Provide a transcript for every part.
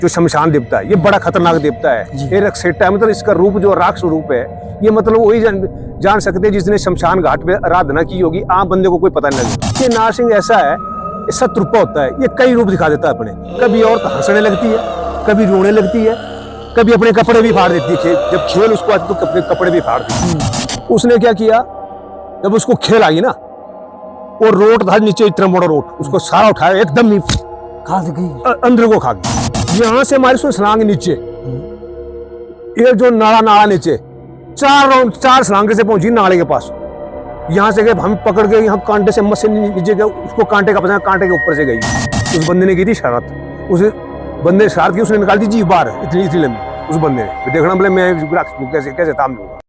जो शमशान देवता है, ये बड़ा खतरनाक देवता है। ये रक्षेटा है, मतलब इसका रूप जो राक्षस रूप है, ये मतलब वही जान सकते हैं जिसने शमशान घाट पे आराधना की होगी। आम बंदे को कोई पता नहीं लगेगा। ये नारसिंह ऐसा है, ये शत्रुपा होता है, ये कई रूप दिखा देता है अपने। कभी औरत हंसने लगती है, कभी रोने लगती है, कभी अपने कपड़े भी फाड़ देती है। जब खेल उसको आती तो अपने कपड़े भी फाड़ देती है। उसने क्या किया, जब उसको खेल आई ना, वो रोट था नीचे, इतना बड़ा रोट, उसको सारा उठाया, एकदम खा गई, अंदर को खा गई। यहाँ से हमारी उसने सलांग नीचे, ये जो नाला नीचे, चार सलांगे से पहुंची नाले के पास। यहाँ से गए, हम पकड़ के यहाँ कांटे से मत से नीचे गए, उसको कांटे का पता, कांटे के ऊपर से गई। उस बंदे ने की थी शरारत, उस बंदे ने शरारत की, उसने निकाल दी जीभ बाहर, इतनी लंबी। उस बंदे ने देखना, बोले मैं कैसे ताम दूंगा।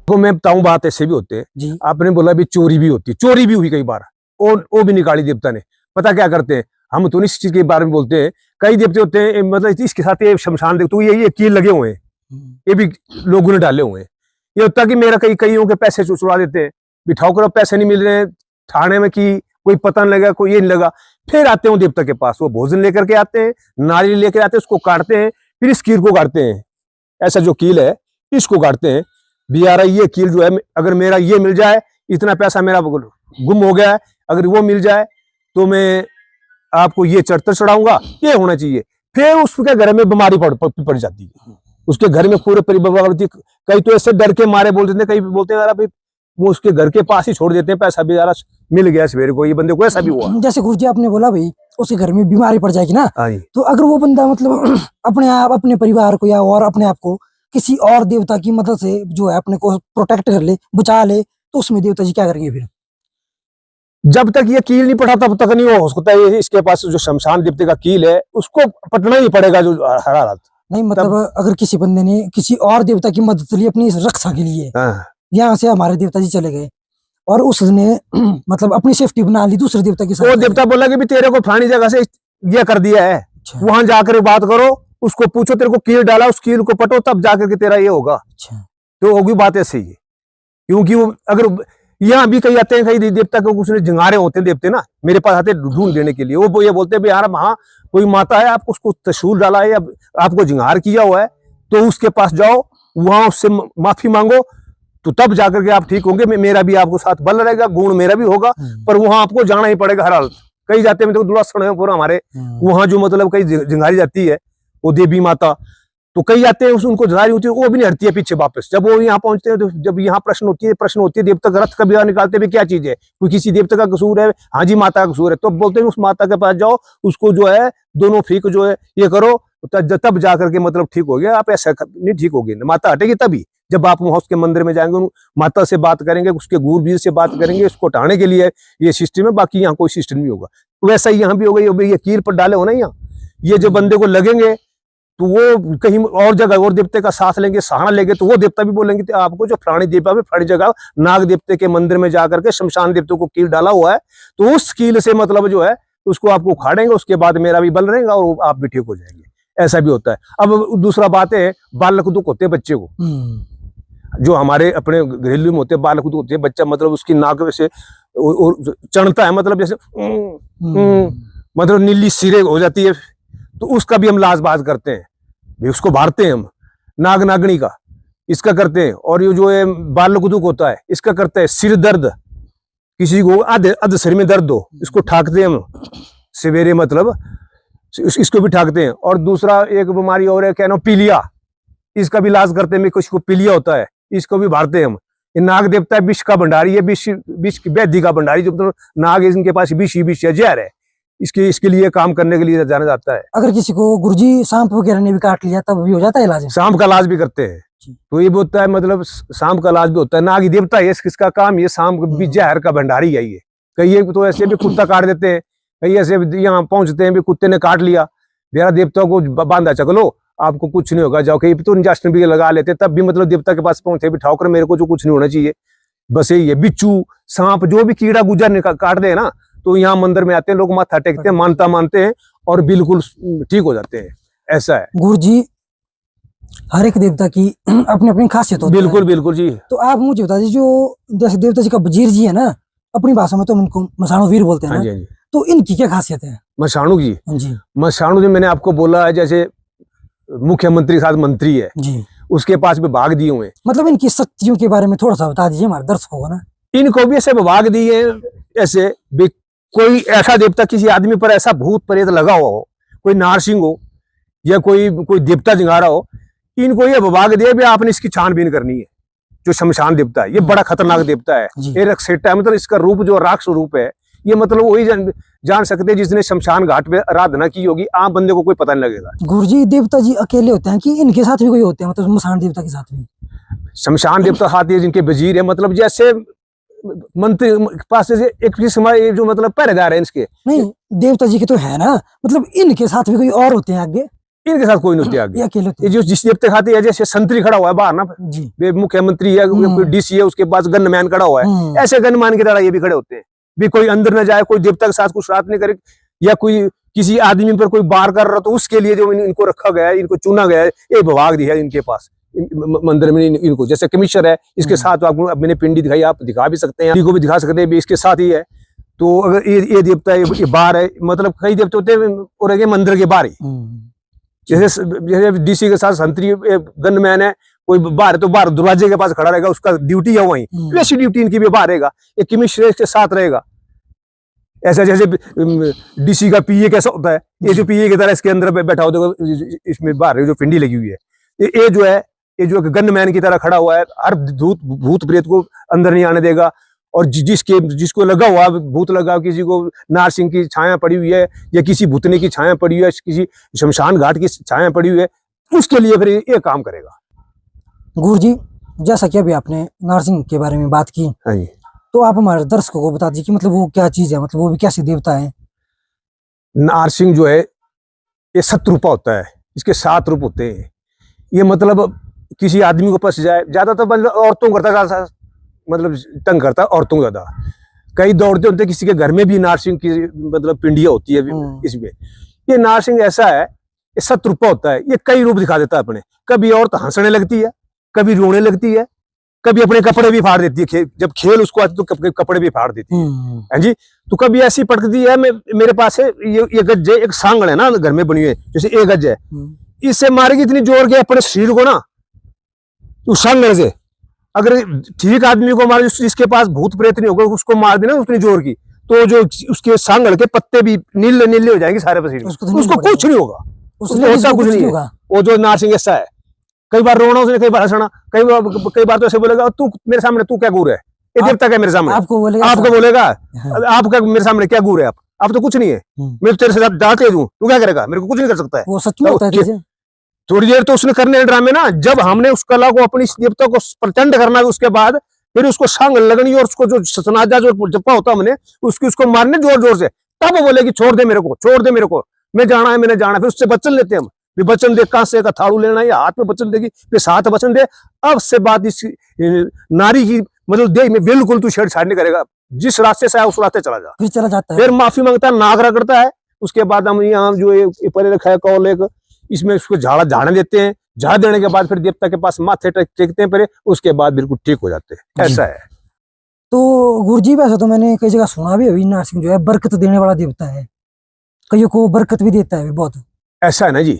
तो मैं बताऊं, बात ऐसे भी होते हैं। आपने बोला भी चोरी भी होती है, चोरी भी हुई कई बार, और वो भी निकाली देवता ने। पता क्या करते हैं, हम तो इस चीज के बारे में बोलते हैं। कई देवते होते हैं, मतलब इसके साथ ये शमशान देवता, तो ये कील लगे हुए हैं, ये भी लोगों ने डाले हुए हैं। ये होता कि मेरा कईयों के पैसे चुरा देते हैं, बिठाओ करो, पैसे नहीं मिल रहे थाने में, की कोई पता नहीं लगा, कोई ये नहीं लगा। फिर आते हैं देवता के पास, वो भोजन लेकर के आते हैं, नारियल लेकर आते हैं, उसको काटते हैं, फिर इस कील को काटते हैं। ऐसा जो कील है इसको काटते हैं। भी यार ये कील जो है, अगर मेरा ये मिल जाए, इतना पैसा मेरा गुम हो गया है, अगर वो मिल जाए तो मैं आपको ये चढ़तर चढ़ाऊंगा, ये होना चाहिए। फिर उसके घर में बीमारी पड़ जाती है, उसके घर में पूरे परिवार। कई तो ऐसे डर के मारे बोल देते हैं, कई बोलते हैं यार भाई वो उसके घर के पास ही छोड़ देते हैं, पैसा भी यार मिल गया सवेरे को, ये बंदे को ऐसा भी हुआ। जैसे गुरुजी आपने बोला भाई उसके घर में बीमारी पड़ जाएगी ना, तो अगर वो बंदा मतलब अपने परिवार को या और अपने आप को किसी और देवता की मदद से जो है अपने को प्रोटेक्ट कर ले, बचा ले, तो उसमें देवता जी क्या करेंगे फिर? जब तक ये कील नहीं पटा तब तक नहीं हो सकता है। इसके पास जो शमशान देवते का कील है, उसको पटना ही पड़ेगा जो हर हालत। नहीं मतलब अगर किसी बंदे ने किसी और देवता की मदद ली अपनी रक्षा के लिए, यहाँ से हमारे देवता जी चले गए और उसने मतलब अपनी सेफ्टी बना ली दूसरे देवता के साथ, वो देवता बोला कि भी तेरे को फलानी जगह से ये कर दिया है, वहां जाकर बात करो, उसको पूछो, तेरे को कील डाला, उस कील को पटो, तब जाकर के तेरा ये होगा। तो होगी बात ऐसे ही है। क्योंकि वो अगर यहाँ भी कई आते हैं, कई देवता को उसने जंगारे होते हैं देवते ना, मेरे पास आते ढूंढ देने के लिए। वो ये बोलते हैं यार वहां कोई माता है, आपको उसको त्रिशूल डाला है या आपको जंगार किया हुआ है, तो उसके पास जाओ, वहां उससे माफी मांगो, तो तब जाकर के आप ठीक होंगे। मेरा भी आपको साथ बल रहेगा, गुण मेरा भी होगा, पर वहां आपको जाना ही पड़ेगा हर हालत। कई जाते हैं दुलासन है पूरा हमारे वहां, जो मतलब कई जंगारी जाती है वो देवी माता, तो कई आते हैं उनको जंगारी होती है, वो भी नहीं हटती है पीछे वापस। जब वो यहाँ पहुंचते हैं तो जब यहाँ प्रश्न होती है देवता का रथ का भी निकालते भी क्या चीज है, कोई किसी देवता का कसूर है, हाँ जी माता का कसूर है, तो बोलते हैं उस माता के पास जाओ, उसको जो है दोनों फीक जो है ये करो, तब जाकर के मतलब ठीक हो गया। आप ऐसा नहीं ठीक होगी, माता हटेगी तभी जब आप वहां उसके मंदिर में जाएंगे, माता से बात करेंगे, उसके गुरुवीर से बात करेंगे, इसको हटाने के लिए ये सिस्टम है। बाकी यहाँ कोई सिस्टम नहीं होगा। वैसा ही यहाँ भी होगा। ये कील पर डाले हो ना, यहाँ ये जो बंदे को लगेंगे तो वो कहीं और जगह और देवते का साथ लेंगे, सहारा लेंगे, तो वो देवता भी बोलेंगे तो आपको जो फलानी देवता में फलानी जगह नाग देवते के मंदिर में जाकर के शमशान देवते को कील डाला हुआ है, तो उस कील से मतलब जो है उसको आपको उखाड़ेंगे, उसके बाद मेरा भी बल रहेगा और आप भी ठीक हो जाएंगे। ऐसा भी होता है। अब दूसरा बात है, बालक दुख होते हैं बच्चे को, जो हमारे अपने घरेलू में होते हैं, बालक दुख होते हैं। बच्चा मतलब उसकी नाक से चढ़ता है, मतलब जैसे मतलब नीली सिरे हो जाती है, तो उसका भी हम लाजबाज करते हैं, उसको भारते हैं हम। नाग नागनी का इसका करते हैं। और ये जो है बालक दुख होता है इसका करते हैं। सिर दर्द, किसी को अध सिर में दर्द हो, इसको ठाकते हैं हम सवेरे, मतलब इसको भी ठाकते हैं। और दूसरा एक बीमारी और है, कहना पीलिया, इसका भी इलाज करते हैं। किसी को पीलिया होता है, इसको भी भारते हैं हम। ये नाग देवता है, विष का भंडारी है, विष की वैद्य का भंडारी, जो मतलब नाग है, इनके पास विष है, जहर है, इसके लिए काम करने के लिए जाना जाता है। अगर किसी को गुरुजी सांप वगैरह ने भी काट लिया तब भी हो जाता है इलाज? सांप का इलाज भी करते हैं, तो ये भी होता है, मतलब सांप का इलाज भी होता है। नाग देवता है, इसका काम ये सांप भी जहर का भंडारी है ये। कई तो ऐसे भी कुत्ता काट देते हैं, कई ऐसे यहाँ पहुंचते हैं भी कुत्ते ने काट लिया, मेरा देवता को बांधा, चलो आपको कुछ नहीं होगा, जाओ। कहीं तो इंजेक्शन भी लगा लेते, तब भी मतलब देवता के पास पहुंचे बिठाओ कर, मेरे को जो कुछ नहीं होना चाहिए, बस यही है। बिच्छू, सांप, जो भी कीड़ा गुजर काट दे ना, तो यहाँ मंदिर में आते हैं लोग, माथा टेकते हैं, मानता मानते हैं और बिल्कुल ठीक हो जाते हैं। ऐसा है गुरुजी, हर एक देवता की अपनी अपनी खासियत होती है। बिल्कुल बिल्कुल जी। तो आप मुझे बता दीजिए, जो जैसे देवता जी का वजीर जी है ना, अपनी भाषा में तो हम इनको मसाणु वीर बोलते हैं हाँ ना। जी, हाँ जी। तो इनकी क्या खासियत है? मसाणु की, हाँ जी मसाणु जो मैंने आपको बोला है, जैसे मुख्यमंत्री के साथ मंत्री है, जी, उसके पास विभाग दिए हुए हैं। मतलब इनकी शक्तियों के बारे में थोड़ा सा बता दीजिए हमारे दर्शकों को ना। इनको भी ऐसे विभाग दिए हैं, ऐसे भी कोई ऐसा देवता किसी आदमी पर ऐसा भूत प्रेत लगा हुआ हो, कोई नारसिंह हो या कोई देवता जिंगारा हो, इनको ये विभाग दिया भी आपने इसकी छानबीन करनी है। जो शमशान देवता है, ये बड़ा खतरनाक देवता है, जी। ये रक्षेटा है, मतलब इसका रूप जो राक्षस रूप है, ये मतलब वही जान सकते हैं जिसने शमशान घाट पे आराधना की होगी, आम बंदे को कोई पता नहीं लगेगा। गुरुजी देवता जी अकेले होते हैं कि इनके साथ भी कोई होते हैं, मतलब मसान देवता के साथ भी? शमशान देवता साथ ही जिनके वजीर है, मतलब जैसे मंत्री के पास जैसे एक किस्म ये जो मतलब पहरेदार है इसके। नहीं, देवता जी के तो है ना, मतलब इनके साथ भी कोई और होते हैं आगे? इनके साथ कोई नहीं होती आगे, ये अकेले होते ये हैं? जो जिस देवते खाते है, जैसे संतरी खड़ा हुआ है बाहर ना, जी। वे मुख्यमंत्री है, कोई डीसी है, उसके पास गनमैन खड़ा हुआ है, ऐसे गनमैन की तरह ये भी खड़े होते हैं। भी कोई अंदर न जाए, कोई देवता के साथ कुछ रात नहीं करे, या कोई किसी आदमी पर कोई बार कर रहा तो उसके लिए जो इनको रखा गया है, इनको चुना गया है, ये विभाग दिया है इनके पास मंदिर में। इनको जैसे कमिश्नर है, इसके साथ आपको मैंने पिंडी दिखाई, आप दिखा भी सकते हैं, को भी दिखा सकते हैं, इसके साथ ही है। तो अगर ये देवता ये बाहर है, मतलब कई देवते होते हैं और ये मंदिर के बाहर ही, जैसे डीसी के साथ संतरी गनमैन है, कोई बाहर है तो बाहर दरवाजे के पास खड़ा रहेगा, उसका ड्यूटी है वहीं, वैसी ड्यूटी इनकी भी बाहर रहेगा। ये कमिश्नर के साथ रहेगा, ऐसा जैसे डीसी का पीए कैसा होता है, ये जो पीए की तरह इसके अंदर बैठा होता है, इसमें बाहर जो पिंडी लगी हुई है, ये जो है, ये जो गनमैन की तरह खड़ा हुआ है, हर भूत प्रेत को अंदर नहीं आने देगा। और जिसको लगा हुआ भूत लगा, किसी को नारसिंह की छाया पड़ी हुई है, या किसी भूतने की छाया पड़ी हुई है, किसी शमशान घाट की छाया पड़ी हुई है, उसके लिए फिर ये काम करेगा। गुरुजी जैसा कि अभी आपने नारसिंह के बारे में बात की, हाँ जी, तो आप हमारे दर्शकों को बता दीजिए कि मतलब वो क्या चीज है, मतलब वो भी कैसे देवता है? नारसिंह जो है ये 7 रूपा होता है, इसके 7 रूप होते हैं। ये मतलब किसी आदमी को फंस जाए, ज्यादातर मतलब औरतों करता, मतलब तंग करता है औरतों को ज्यादा। कई दौड़ते होते, किसी के घर में भी नारसिंह की मतलब पिंडिया होती है इसमें। ये नारसिंह ऐसा है, ये 7 रूपा होता है, ये कई रूप दिखा देता है अपने। कभी औरत हंसने लगती है, कभी रोने लगती है, कभी अपने कपड़े भी फाड़ देती है, जब खेल उसको आती तो कपड़े भी फाड़ देती है जी। तो कभी ऐसी पटकती है, मेरे पास है ये गज है, एक सांगड़ है ना घर में बनी हुई है, जैसे एक गज है, इससे मारेगी इतनी जोर के अपने शरीर को ना, उस सांगड़ से। अगर ठीक आदमी को मारे, जिसके पास भूत प्रेत नहीं होगा, उसको मार देना उतनी जोर की, तो जो उसके सांगड़ के पत्ते भी नीले नीले हो जाएंगे सारे पसीने, उसको कुछ नहीं होगा, उसको कुछ नहीं होगा। वो जो नारसिंह ऐसा है, कई बार रोना उसने, कई बार हंसना, कई बार तो ऐसे बोलेगा, तू मेरे सामने तू क्या गुर है, ये देवता क्या मेरे सामने, आपको बोलेगा आपका मेरे सामने क्या गुर है, आप तो कुछ नहीं है, मैं तो तेरे से डांटे दूं, तू क्या करेगा, मेरे को कुछ नहीं कर सकता है। वो सच में होता है? थोड़ी देर तो उसने करने ड्रामे ना, जब हमने उस कला को, अपनी देवता को प्रचंड करना है, उसके बाद फिर उसको सांग लगनी और उसको जो सनाजा जो जप्पा होता हमने उसको मारने जोर जोर से, तब वो बोलेगी छोड़ दे मेरे को, छोड़ दे मेरे को, मैं जाना है, मैंने जाना। फिर उससे वचन लेते हम, वचन दे, कहां से का थाड़ू लेना है, हाथ में वचन देगी, फिर साथ वचन दे। अब से बात इस नारी की मतलब देह में बिल्कुल तू छेड़छाड़ नहीं करेगा, जिस रास्ते से आया उस रास्ते चला जा। फिर चला जाता है, फिर माफी मांगता है, नागरा करता है। उसके बाद हम यहाँ जो परे रखा है कौल एक, इसमें उसको झाड़ने देते हैं, झाड़ देने के बाद फिर देवता के पास माथे टेकते हैं पहले, उसके बाद बिल्कुल ठीक हो जाते हैं, ऐसा है। तो गुरुजी वैसे तो मैंने कई जगह सुना भी है, नारसिंह जो है बरकत देने वाला देवता है, कईयों को बरकत भी देता है बहुत। ऐसा है ना जी।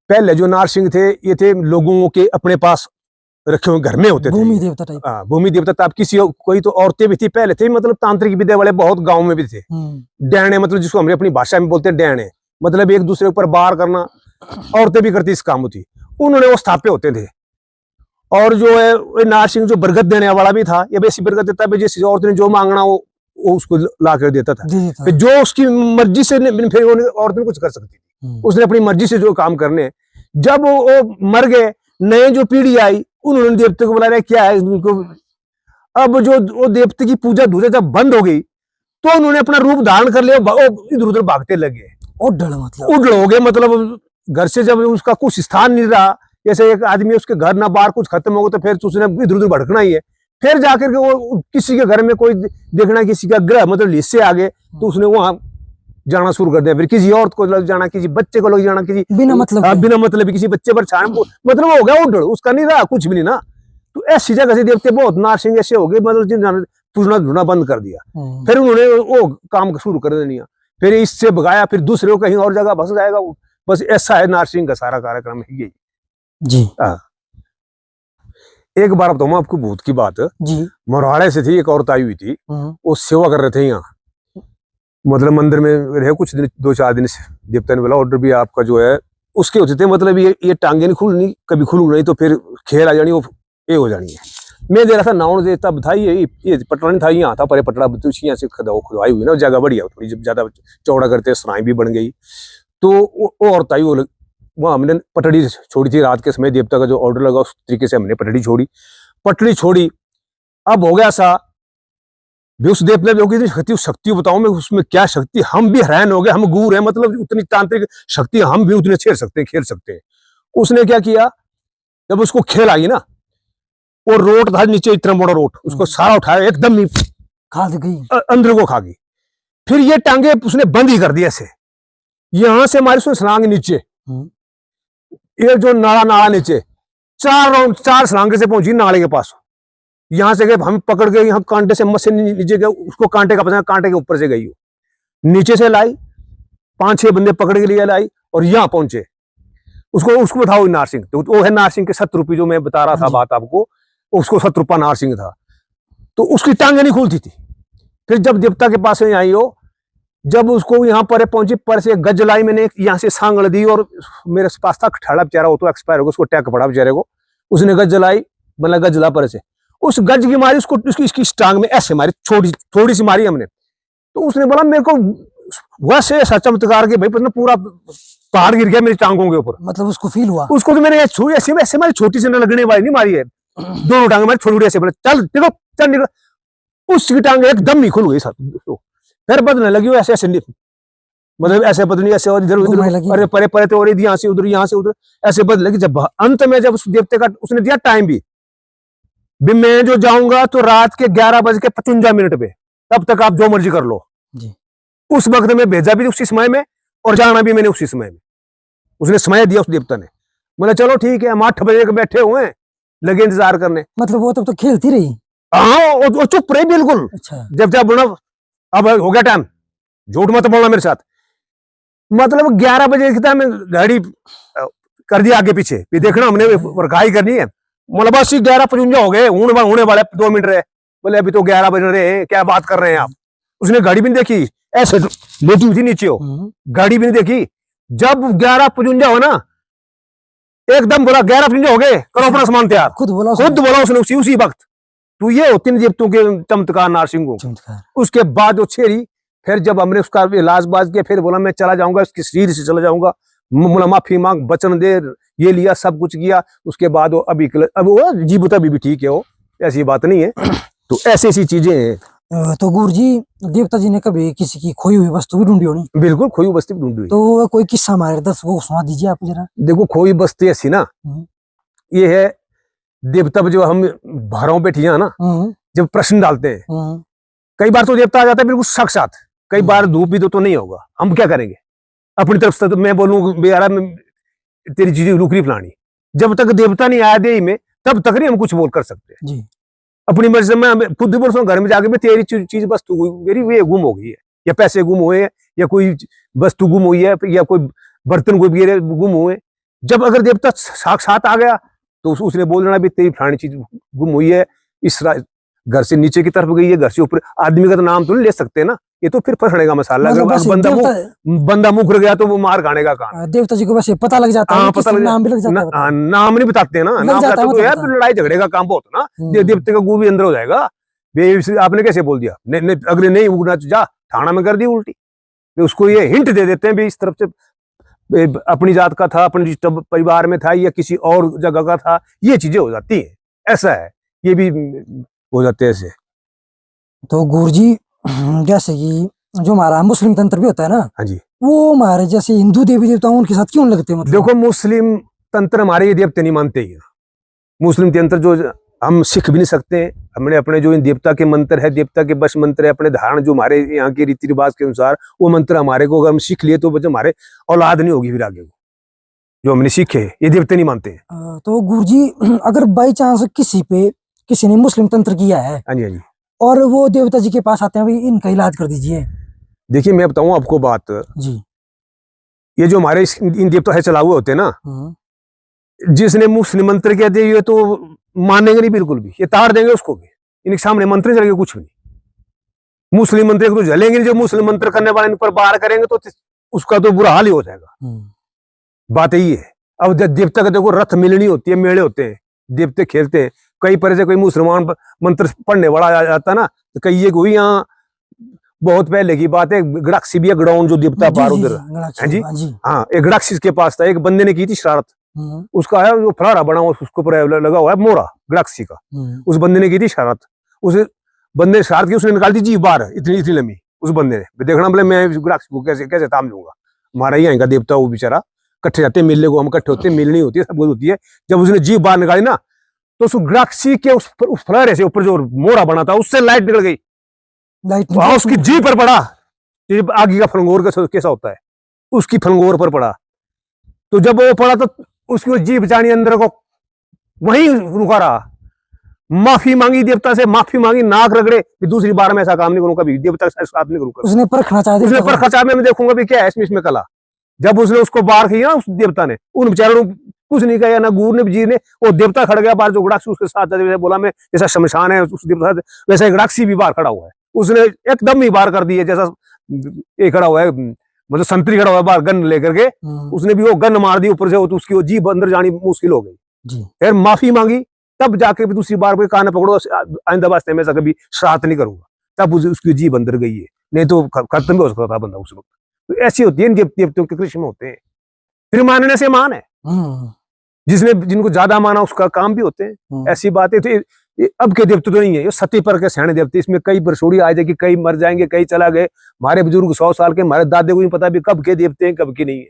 पहले जो नारसिंह थे, ये थे लोगों के अपने पास रखे हुए घर में होते थे, भूमि देवता टाइप। हाँ, भूमि देवता था। किसी कोई तो औरतें भी थी पहले थे, मतलब तांत्रिक विद्या वाले बहुत गाँव में भी थे। डैने मतलब जिसको हम अपनी भाषा में बोलते हैं डैने, मतलब एक दूसरे ऊपर बार करना, औरतें भी करती इस काम होती, उन्होंने वो स्थाप्य होते थे। और जो है नारसिंह जो बरकत देने वाला भी था, ये वैसी बरकत देता है जिस औरत ने जो मांगना वो उसको ला कर देता था। फिर जो उसकी मर्जी से फिर औरत ने कुछ कर सकती थी, उसने अपनी मर्जी से जो काम करने। जब वो मर गए, नए जो पीढ़ी आई, उन्होंने देवते को बुलाया, क्या है उनको। अब जो वो देवते की पूजा दूजा जब बंद हो गई, तो उन्होंने अपना रूप धारण कर लिया, इधर उधर भागते लगे, उड़ल हो गए। मतलब घर से जब उसका कुछ स्थान नहीं रहा, जैसे एक आदमी उसके घर ना बाहर कुछ खत्म हो गया, तो फिर उसने इधर उधर भटकना ही है। फिर जाकर के वो किसी के घर में कोई देखना, किसी का ग्रह मतलब हिस्से आ गए, तो उसने वहां जाना शुरू कर दिया। फिर किसी औरत को लग जाना, किसी बच्चे को लग जाना, किसी बिना मतलब किसी बच्चे पर छान, मतलब हो गया उड़, उसका नहीं रहा कुछ भी नहीं ना। तो ऐसी जगह से देवते बहुत नारसिंह ऐसे हो गए, मतलब पूछना ढूंढना बंद कर दिया। फिर उन्होंने वो काम शुरू कर दिया, फिर इससे भगाया, फिर दूसरे को कहीं और जगह बस जाएगा। बस ऐसा है नारसिंह का सारा कार्यक्रम है यही जी। एक बार बताऊँ आपको भूत की बात जी। मरवाड़े से थी, एक औरत आई हुई थी, वो सेवा कर रहे थे यहाँ, मतलब मंदिर में रहे कुछ दिन, 2-4 दिन से। देवता ने बोला ऑर्डर भी आपका जो है उसके होते थे, मतलब ये टांगे नहीं खुलनी, कभी खुलू नहीं तो फिर खेल आ जानी, वो ये हो जानी है। मैं दे रहा था नाउन दे, तब था ये पटड़ा नहीं था, यहाँ था परे पटड़ा, यहाँ से खुदवाई हुई ना, जगह बढ़िया थोड़ी, जब ज्यादा चौड़ा करते सराय भी बन गई। तो वो औरत आई, वहाँ हमने पटड़ी छोड़ी थी रात के समय, देवता का जो ऑर्डर लगा उस तरीके से हमने पटड़ी छोड़ी। अब हो गया सा भी उस देवता में होगी शक्ति बताऊं मैं, उसमें क्या शक्ति, हम भी हैरान हो गए, हम गूर है, मतलब उतनी तांत्रिक शक्ति हम भी उतने खेल सकते हैं। उसने क्या किया, जब उसको खेल आई ना, वो रोट था नीचे, इतना बड़ा रोट, उसको सारा उठाया, एकदम नहीं खा गई, अंदर को खा गई। फिर ये टांगे उसने बंद ही कर दिया ऐसे, यहां से हमारी उसने सलांग नीचे, ये जो नाला नीचे 4 सलांगे से पहुंची नाले के पास। यहां से गए हम पकड़ के, यहाँ कांटे से मत से नीचे गए, उसको कांटे का पता, कांटे के ऊपर से गई, नीचे से लाई, 5-6 बंदे पकड़ के लिए लाई और यहाँ पहुंचे। उसको बताओ नारसिंह, तो वो है नारसिंह के शत्रुपी, जो मैं बता रहा था बात आपको, उसको शत्रुपा नारसिंह था। तो उसकी टांगे नहीं खुलती थी। फिर जब देवता के पास में आई हो, जब उसको यहाँ पर पहुंची, पर से गज लाई मैंने, यहाँ से सांगड़ दी, और मेरे पास था ठड़ा बेचारा, वो तो एक्सपायर हो गया, उसको टैक पड़ा बेचारे को, उसने गज लाई, मतलब गज ला पर से, उस गज की मारी उसको, इसकी टांग में ऐसे मारी, थोड़ी सी मारी हमने। तो उसने बोला मेरे को वैसे ऐसा चमत्कार के भाई पूरा पहाड़ गिर गया मेरी टांगों के ऊपर, मतलब उसको फील हुआ। उसको तो मैंने ऐसे मारी, छोटी सी न लगने वाली नहीं मारी है, दोनों टांगे मारी छोटी, ऐसे बोले चल देखो चल निकल, उसकी टांग एकदम नहीं खुल गई साथ। फिर बदलने लगी वो ऐसे, मतलब ऐसे बदलनी, ऐसे और इधर, अरे परे परे तो, और यहाँ से उधर ऐसे बदल लगी। जब अंत में जब उस देवते का उसने दिया टाइम भी मैं जो जाऊंगा तो रात के 11:55 पे, तब तक आप जो मर्जी कर लो जी। उस वक्त में भेजा भी उसी समय में, और जाना भी मैंने उसी समय में, उसने समय दिया उस देवता ने। बोला चलो ठीक है, हम 8 बजे के बैठे हुए हैं, लगे इंतजार करने। मतलब वो तब तो खेलती रही? हाँ, वो चुप रही बिल्कुल। अच्छा। जब बोला अब हो गया टाइम, झूठ मत बोलना मेरे साथ, मतलब 11 बजे की टाइम गाड़ी कर दिया आगे पीछे, भी देखना हमने गाई करनी है। मतलब बस 11:55 हो गए, होने वाले 2 मिनट रहे। बोले अभी तो 11 बज रहे हैं, क्या बात कर रहे हैं आप। उसने गाड़ी भी नहीं देखी, ऐसे लेटी हुई थी नीचे हो, गाड़ी भी नहीं देखी। जब 11:55 हो ना, एकदम बोला 11:55 हो गए, करो अपना सामान तैयार। खुद बोला उसने उसी वक्त। तो ये होती देवतों के चमत्कार नारसिंह। उसके बाद वो छेड़ी, फिर जब हमने उसका इलाज बाज किया, फिर बोला मैं चला जाऊंगा, इसके शरीर से चला जाऊंगा, माफी मांग, वचन दे, ये लिया, सब कुछ किया। उसके बाद वो अब वो जीवित अभी भी ठीक है, वो ऐसी बात नहीं है। तो ऐसी चीजें हैं। तो गुरु जी, देवता जी ने कभी किसी की खोई हुई वस्तु भी ढूंढी होनी? बिल्कुल, खोई हुई वस्तु भी ढूंढी। तो कोई किस्सा हमारे दर्शकों को सुना दीजिए आप जरा। देखो, खोई वस्तु ऐसी ना, ये है देवता जो हम भारों पे ठिया ना, जब प्रश्न डालते हैं, कई बार तो देवता आ जाता है बिल्कुल साक्षात, कई बार धूप भी तो नहीं होगा। हम क्या करेंगे अपनी तरफ से? तो मैं बोलूँ यार तेरी चीज लुकरी फलानी, जब तक देवता नहीं आया दे में, तब तक नहीं हम कुछ बोल कर सकते जी। अपनी मर्जी से मैं खुद बोल सकूं घर में जाके, तेरी चीज वस्तु मेरी वे गुम हो गई है, या पैसे गुम हुए, या कोई वस्तु गुम हुई है, या कोई बर्तन गुम हुए। जब अगर देवता साक्षात आ गया तो उसने बोल देना भी तेरी फलानी चीज गुम हुई है, इस घर से नीचे की तरफ गई है, घर से ऊपर। आदमी का तो नाम तो नहीं ले सकते ना, ये तो फिर फंसने का मसाला। बंदा मुकर गया तो वो मार खाने का काम। देवता जी को वैसे पता लग जाता है, नाम भी लग जाता है। नाम नहीं बताते ना, नाम बताते तो यार लड़ाई झगड़े का काम बहुत ना, देवते का गु भी अंदर हो जाएगा। आपने कैसे बोल दिया, अगले नहीं उगना जा, थाना में कर दी उल्टी। उसको ये हिंट दे देते हैं भी इस तरफ से अपनी जात का था, अपने परिवार में था, या किसी और जगह का था, ये चीजें हो जाती है। ऐसा है, ये भी हो जाते हैं ऐसे। तो गुरुजी, जैसे कि जो हमारा मुस्लिम तंत्र भी होता है ना, हाँ जी, वो हमारे जैसे हिंदू देवी देवताओं उनके साथ क्यों लगते हैं? मतलब देखो, मुस्लिम तंत्र हमारे ये देवते नहीं मानते ही। मुस्लिम तंत्र जो हम सीख भी नहीं सकते। हमने अपने जो इन देवता के मंत्र है, देवता के बस मंत्र है, अपने धारण जो हमारे यहाँ के रीति रिवाज के अनुसार, वो मंत्र हमारे को अगर हम सीख लिए तो हमारे औलाद नहीं होगी फिर आगे, जो हमने सीखे ये देवते नहीं मानते हैं। तो गुरुजी, अगर बाई चांस किसी ने मुस्लिम तंत्र किया है, हाँ जी, हाँ जी, और वो देवता जी के पास आते हैं, भाई इनका इलाज कर दीजिए। देखिए मैं बताऊं आपको बात जी। ये जो हमारे इन देवता है चला हुए होते हैं ना, जिसने मुस्लिम मंत्र कह दिए ये तो मानेंगे नहीं बिल्कुल भी, ये ताड़ देंगे उसको भी, इनके सामने मंत्र चलेंगे कुछ भी नहीं। मुस्लिम मंत्र को तो जलेंगे नहीं, जो मुस्लिम मंत्र करने वाले इन पर बार करेंगे तो उसका तो बुरा हाल ही हो जाएगा। बात यही है। अब जब देवता का देखो रथ मिलनी होती है, मेले होते हैं, देवते खेलते हैं, कई पर से कोई मुसलमान मंत्र पढ़ने वाला आ जाता ना, तो कई एक हुई यहाँ बहुत पहले की बात है, गड़ाक्षी भी गड़ाउन जो देवता बार उधर है जी, हाँ एक गड़ाक्षी के पास था, एक बंदे ने की थी शरारत, उसका है वो फलाड़ा बना उसको लगा हुआ है मोरा गड़ाक्षी का, उस बंदे ने की थी शरारत, उस बंदे ने शरारत की, उसने निकाल दी जीभ बाहर इतनी लंबी, उस बंदे ने देखना बोले मैं गड़ाक्षी को कैसे कैसे ताम लूंगा, हमारा ही का देवता वो बेचारा, कट्ठे जाते मिलने को, हम कट्ठे होते मिलनी होती है, सब कुछ होती है। जब उसने जीभ बाहर निकाली ना तो उस गड़ाक्षी के उस फलाड़े से ऊपर जो मोरा बना था उससे लाइट निकल गई, वहां उसकी जीभ पर पड़ा, आगे का फलंगोर कैसा होता है उसकी फलंगोर पर पड़ा, तो जब वो पड़ा तो उसकी जीभ जानी अंदर को वहीं रुका रहा, माफी मांगी देवता से, माफी मांगी, नाक रगड़े, दूसरी बार में ऐसा काम नहीं करूंगा, कभी देवता के साथ नहीं करूंगा। उसने परखना चाहा, उसने परखना चाहा, मैं देखूंगा भी क्या है इसमें कला। जब उसने उसको बाहर किया उस देवता ने, उन बेचारों कुछ नहीं कहा, ना गुरु ने जी ने, वो देवता खड़ गया बाहर, जो गड़ाक्षी उसके साथ बोला मैं जैसा शमशान है उस देवता वैसा एक गड़ाक्षी भी बाहर खड़ा हुआ है, उसने एकदम ही बाहर कर दिया, जैसा ये खड़ा हुआ है मतलब संतरी खड़ा हुआ है बाहर गन लेकर के, उसने भी वो गन मार दी ऊपर से, तो उसकी वो जीभ अंदर जानी मुश्किल हो गई। फिर माफी मांगी, तब जाके भी दूसरी बार कोई कान पकड़ो आइंदा वास्ते में ऐसा कभी श्राद्ध नहीं करूंगा, तब उसकी जीभ अंदर गई है, नहीं तो खत्म भी हो सकता था बंदा उस वक्त। तो ऐसी होती है देवताओं के कृष्ण में होते हैं, फिर मानने से मान है, जिसने जिनको ज्यादा माना उसका काम भी होते हैं, ऐसी बात है। तो ये अब के देवते तो नहीं है, ये सती पर के सैने देवते, इसमें कई बरसोड़ी आ जाएगी, कई मर जाएंगे, कई चला गए, हमारे बुजुर्ग 100 साल के, हमारे दादे को नहीं पता भी कब के देवते हैं कब के नहीं है।